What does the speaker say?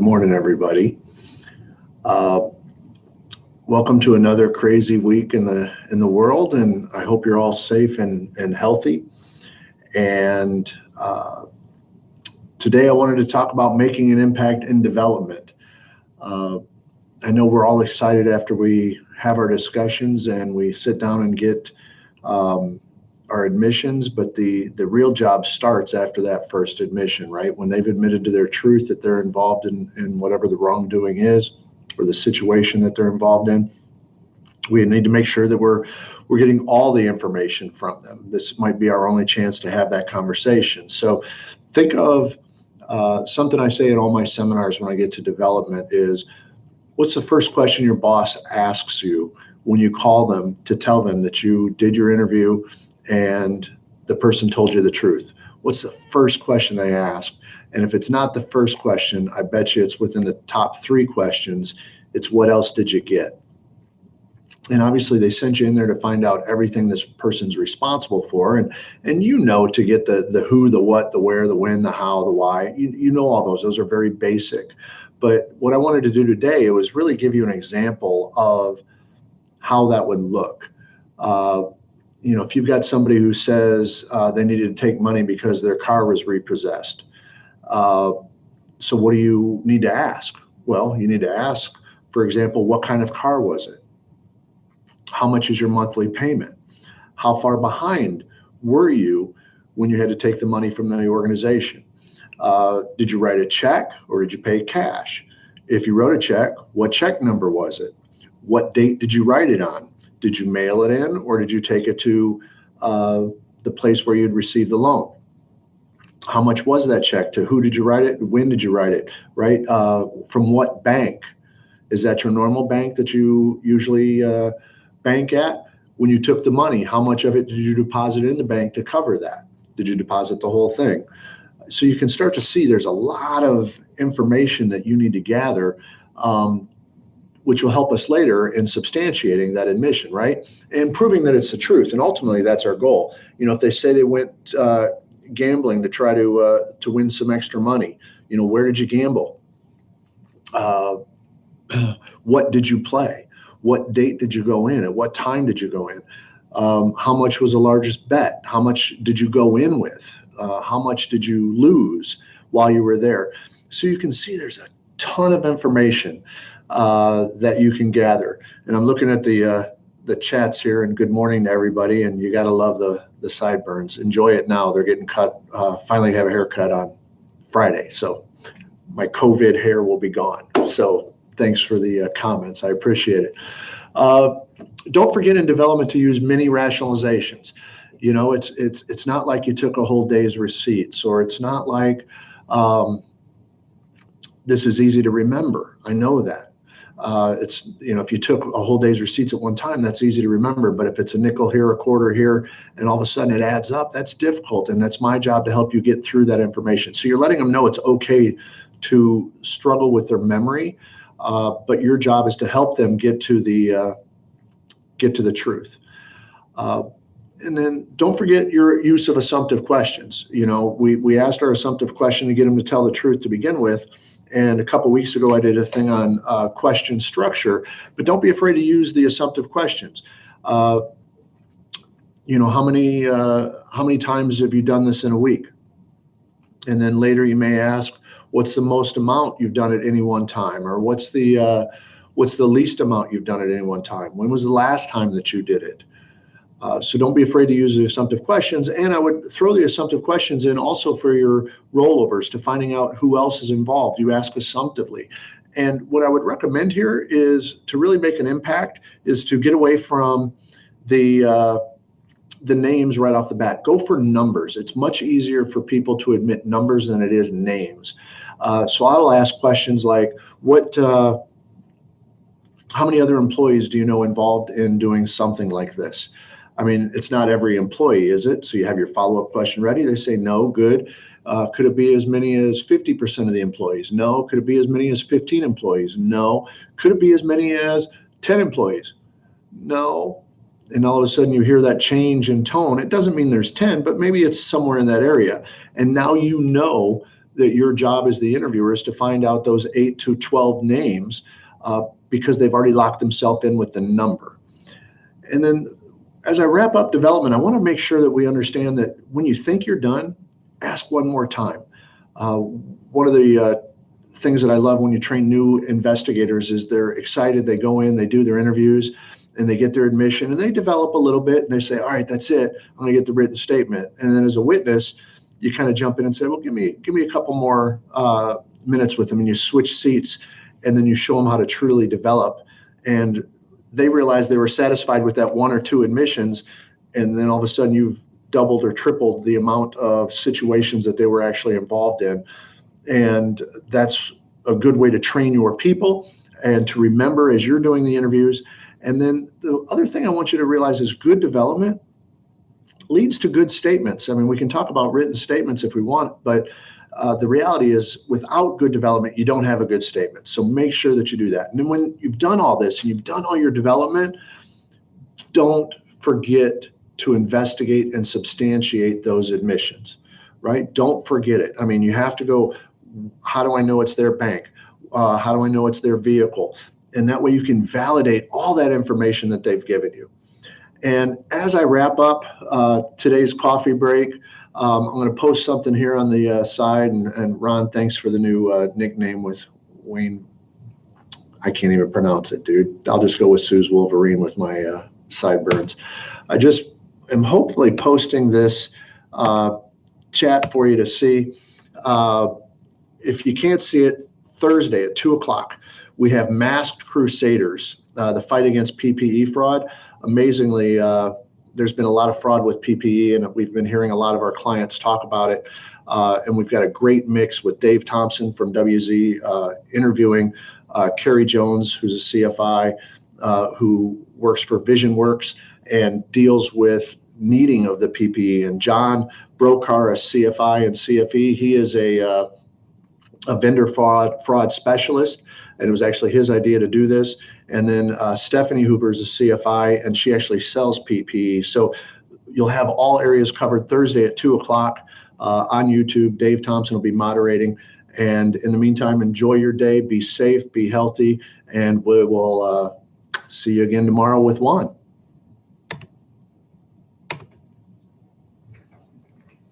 morning, everybody. Uh, Welcome to another crazy week in the world, and I hope you're all safe and healthy. And today, I wanted to talk about making an impact in development. Uh, I know we're all excited after we have our discussions and we sit down and get um, our admissions, but the real job starts after that first admission, right? When they've admitted to their truth that they're involved in whatever the wrongdoing is or the situation that they're involved in. We need to make sure that we're getting all the information from them. This might be our only chance to have that conversation. So think of something I say in all my seminars when I get to development is, what's the first question your boss asks you when you call them to tell them that you did your interview and the person told you the truth? What's the first question they ask? And if it's not the first question, I bet you it's within the top three questions. It's, what else did you get? And obviously they sent you in there to find out everything this person's responsible for. And to get the who, the what, the where, the when, the how, the why, you know all those. Those are very basic. But what I wanted to do today was really give you an example of how that would look. If you've got somebody who says they needed to take money because their car was repossessed. So what do you need to ask? Well, you need to ask, for example, what kind of car was it? How much is your monthly payment? How far behind were you when you had to take the money from the organization? Did you write a check or did you pay cash? If you wrote a check, what check number was it? What date did you write it on? Did you mail it in or did you take it to the place where you'd received the loan? How much was that check? To who did you write it? When did you write it? Right? From what bank? Is that your normal bank that you usually bank at? When you took the money, how much of it did you deposit in the bank to cover that? Did you deposit the whole thing? So you can start to see there's a lot of information that you need to gather, which will help us later in substantiating that admission, right? And proving that it's the truth. And ultimately, that's our goal. If they say they went gambling to try to win some extra money, where did you gamble? What did you play? What date did you go in? At what time did you go in? How much was the largest bet? How much did you go in with? How much did you lose while you were there? So you can see there's a ton of information that you can gather. And I'm looking at the chats here, and good morning to everybody. And you got to love the sideburns. Enjoy it now. They're getting cut. Finally have a haircut on Friday. So my COVID hair will be gone. So thanks for the comments. I appreciate it. Don't forget in development to use mini rationalizations. It's not like you took a whole day's receipts, or it's not like this is easy to remember. I know that. If you took a whole day's receipts at one time, that's easy to remember. But if it's a nickel here, a quarter here, and all of a sudden it adds up, that's difficult. And that's my job to help you get through that information. So you're letting them know it's okay to struggle with their memory. But your job is to help them get to the truth. And then don't forget your use of assumptive questions. We asked our assumptive question to get them to tell the truth to begin with. And a couple of weeks ago, I did a thing on question structure. But don't be afraid to use the assumptive questions. How many times have you done this in a week? And then later you may ask, what's the most amount you've done at any one time? Or what's the least amount you've done at any one time? When was the last time that you did it? So don't be afraid to use the assumptive questions. And I would throw the assumptive questions in also for your rollovers, to finding out who else is involved. You ask assumptively. And what I would recommend here is, to really make an impact, is to get away from the names right off the bat. Go for numbers. It's much easier for people to admit numbers than it is names. So I will ask questions like, how many other employees do you know involved in doing something like this? I mean, it's not every employee, is it? So you have your follow-up question ready. They say, no, good. Could it be as many as 50% of the employees? No. Could it be as many as 15 employees? No. Could it be as many as 10 employees? No. And all of a sudden you hear that change in tone. It doesn't mean there's 10, but maybe it's somewhere in that area. And now you know that your job as the interviewer is to find out those 8 to 12 names because they've already locked themselves in with the number. And then as I wrap up development, I want to make sure that we understand that when you think you're done, ask one more time. One of the things that I love when you train new investigators is they're excited. They go in, they do their interviews, and they get their admission, and they develop a little bit, and they say, all right, that's it. I'm going to get the written statement. And then as a witness, you kind of jump in and say, well, give me a couple more minutes with them, and you switch seats, and then you show them how to truly develop. And they realize they were satisfied with that 1 or 2 admissions, and then all of a sudden you've doubled or tripled the amount of situations that they were actually involved in. And that's a good way to train your people and to remember as you're doing the interviews. And then the other thing I want you to realize is good development leads to good statements. I mean, we can talk about written statements if we want, but the reality is without good development, you don't have a good statement. So make sure that you do that. And then when you've done all this and you've done all your development, don't forget to investigate and substantiate those admissions, right? Don't forget it. I mean, you have to go, how do I know it's their bank? How do I know it's their vehicle? And that way you can validate all that information that they've given you. And as I wrap up today's coffee break, I'm going to post something here on the side. And Ron, thanks for the new nickname with Wayne. I can't even pronounce it, dude. I'll just go with Sue's Wolverine with my sideburns. I just am hopefully posting this chat for you to see. If you can't see it, Thursday at 2:00, we have Masked Crusaders, the fight against PPE fraud. Amazingly, there's been a lot of fraud with PPE, and we've been hearing a lot of our clients talk about it. And we've got a great mix with Dave Thompson from WZ interviewing Carrie Jones, who's a CFI, who works for VisionWorks and deals with needing of the PPE. And John Brokar, a CFI and CFE, he is a vendor fraud specialist, and it was actually his idea to do this. And then Stephanie Hoover is a CFI, and she actually sells PPE. So you'll have all areas covered Thursday at 2:00 on YouTube. Dave Thompson will be moderating. And in the meantime, enjoy your day, be safe, be healthy, and we will see you again tomorrow with Juan.